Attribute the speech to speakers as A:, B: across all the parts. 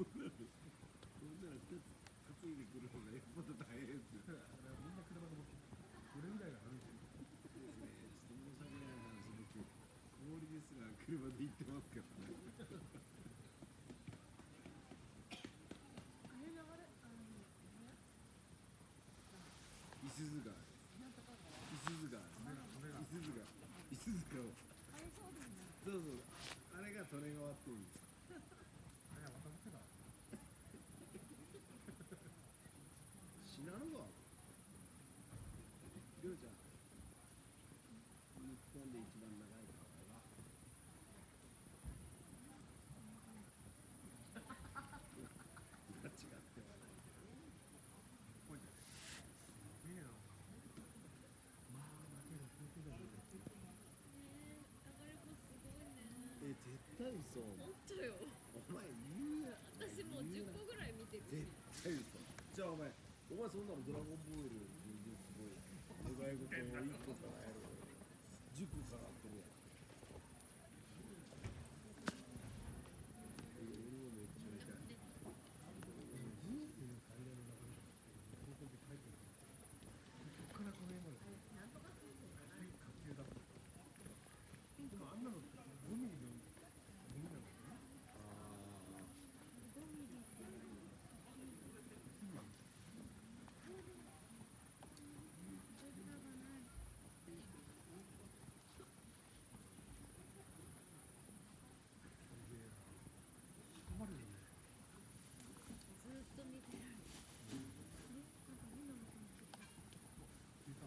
A: 2つ担いでくる方がよっぽど大変ですよ。
B: みんな車で持って俺みたいな歩いてる。
A: ですね、ちょっと申し訳ない話ですけど、氷ですら車で行ってますからね。いすゞ川です。いすゞ川です。いすゞ川。いすゞ川。そうそう。あれが利根川っていうんです。
B: あれは渡ってた。
A: 信濃川。りょうちゃん。日本で一番長い川は。間違ってはないけど。
B: これじゃね。すげえな。まあだけど聞いてたんだけど。
C: 流れ子すごいね。
A: 絶対嘘。
C: 本当よ。
A: お前言うや。
C: 私もう10個ぐらい見てる。
A: 絶対嘘。じゃあお前そんなのドラゴンボールすごい。願い事を1個からやる。10個からってるやん。俺もめっちゃ見たい。
B: 人生の最大の流れ高校で書いてる。ここからこの辺まで。下級だった。でもあんなのって5ミリのゴミなんだよね。困るよね。
C: ずっと見てる。
B: 聞いた。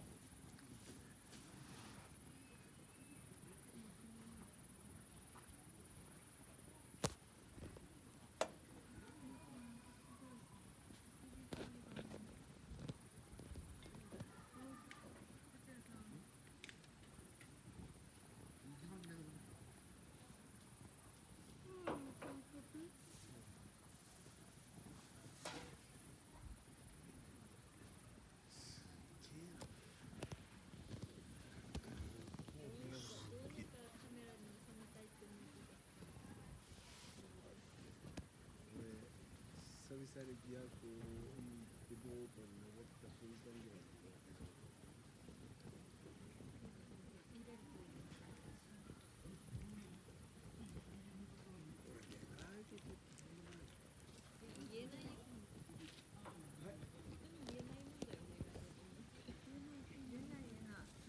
B: 一番嫌なこと。
C: どうにかカメラに収めたいって思って
A: 俺久々に琵琶湖に行ってボートに登った瞬間ぐらいだけど。
C: 入れる
A: 俺ね、願い事って
C: と言えないよ。
A: はい。
C: でも言えないもんだよね。
A: す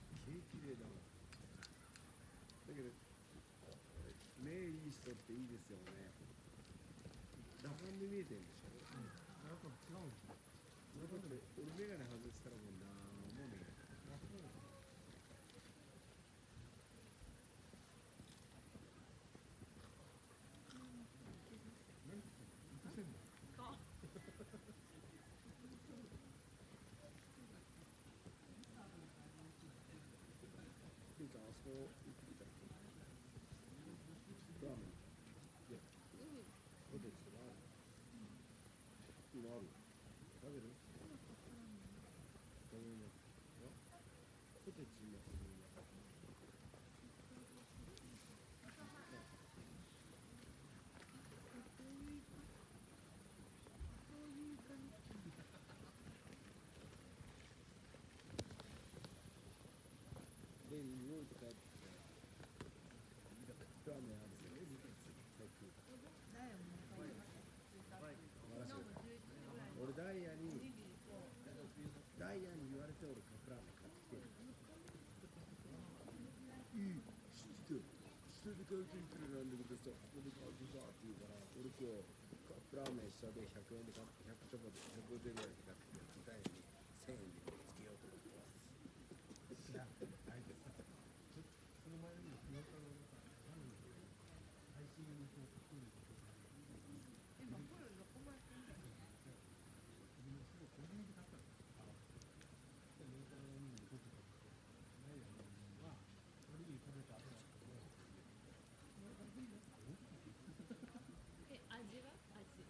A: っげえ綺麗だわ。だけど目いい人っていいですよね。裸眼で見えてんでしょ。
B: やっぱ違うんですよ。
A: だって俺眼鏡外したらもうなんもね
B: あ、そうなんだ。何映せんの？
A: え。ちゃんあそこ行ってきた。ラーメン。いや、ポテチとかある。今ある。食べる？食べます。ポテチ今食べます。で、匂いとかやってラーメンあるんですよ。最近。俺ダイヤに言われて俺カップラーメン買ってきてる。いい、知ってる。下で買うといくらなんだけどさ、ここで買うとさって言うから、俺今日カップラーメン下で100円で買って100チョコで150円ぐらいで買ってきて、ダイヤに1000円でつけようと思ってます。
B: いや、あいつさ、その前にも昨日から何で配信にこう作ることが今これどこまで行ってんだよ。自分のすごいコンビニで買ったの。で、メーカーの人に撮ってたんですよ。ダイヤの人は、おにぎり食べた後だったので、
C: 味は味。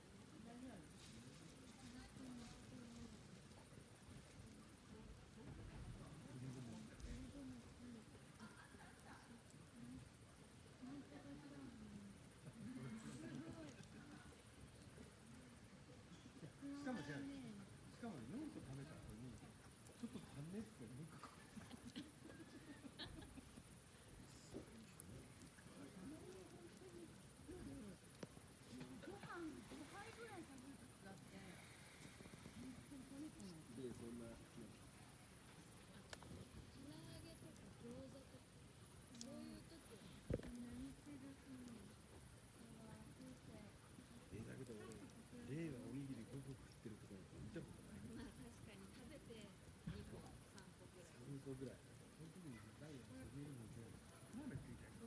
A: ぐらい。
B: その時にダイヤが見えるので、なんだっけみたいな。で、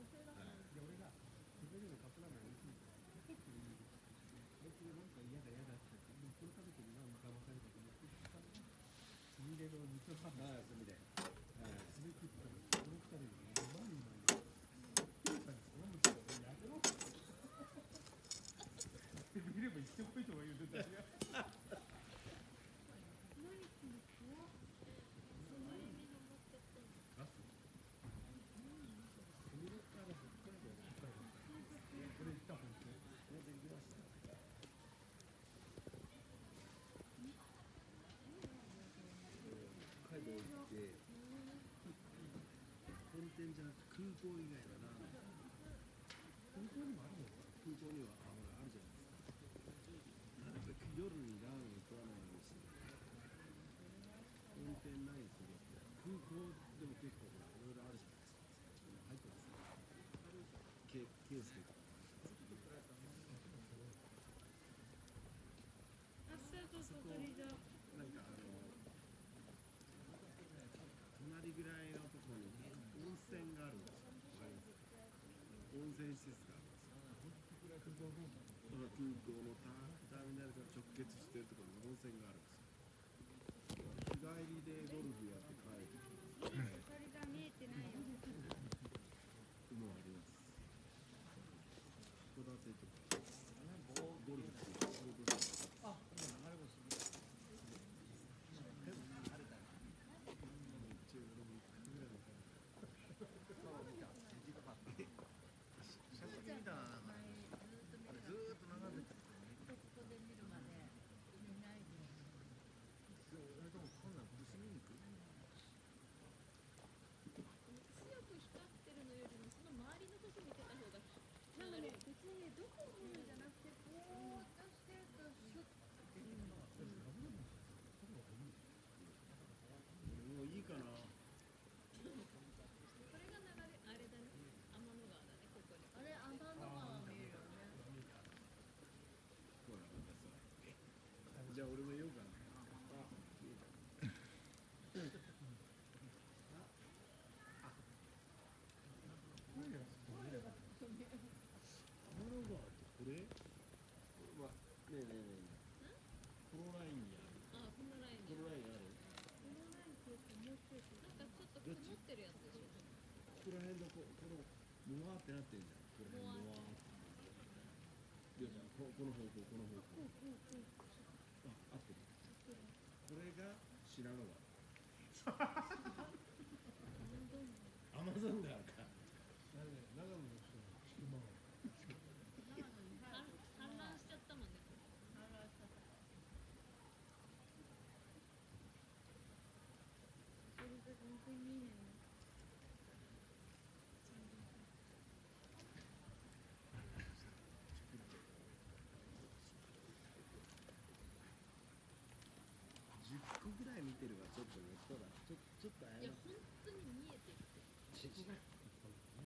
B: 俺が、自分でのカップラーメン美味しいから、結構いいです。僕なんか嫌だ嫌だって言って、でもこれ食べてみな、騙されたと思って食ったのが、すみれの味噌ラーメン。
A: ああ、そうみたい。はい。
B: それ食ったら、この二人で、うまいな。そんなことやめろって。見れば行ってこいとか言うてたよ。ガス。セミロッカーが北海道の北海道。これ行った本当。
A: もうできました。北海道行って、本店じゃなくて空港以外はな、
B: 空港にもあるのか。
A: 空港にはほらあるじゃないですか。なるべく夜にラーメン食わないようにして、本店ないですけど、空港でも結構ほらいろいろあるじゃないですか。入ってますね。ケースとか。なんか隣ぐらいのところに温泉があるんですよ。わかりますか？温泉施設があるんですよ。その空港のターミナルから直結してるところに温泉があるんですよ。日帰りでゴルフやって帰る。もあります。戸建てとかゴルフってそういうことです。
B: あ、今流れ星。
A: 一応俺も1回ぐらいの感じ。
B: 写真見たらなんか、あれずーっと眺めてる。
C: ここで見るまで見ないで。
B: それともこんなん今年見に行く？
C: 強く光ってるのよりもその周りのとこ見てた方がなんかね、別にね、どこを見るんじゃなくてこう出してるとシュッていうの。
A: もういいかな。
C: これが流れ、あれだね、天の川だね、ここに。あれ、天の川見えるよね。
A: ほらなんかさ。じゃあ俺も言おうかな。あ、見えた。
B: 何が見れば。
A: 天の川ってこれ？まあ、ねえねえねえ。このラインにある。
C: あ、このラインに。
A: このラインある。
C: このラインっていうかもうちょっとなんかちょっと曇ってるやつでしょ。
A: ここら辺のこのモワーってなってんじゃん。この辺モワーって。いやこの方向この方向。あ、合ってる。これが信濃川。アマゾン川か。
B: 長野の人は島を。
C: 氾濫しちゃったもんね。氾濫しちゃった。それで本当にいいね。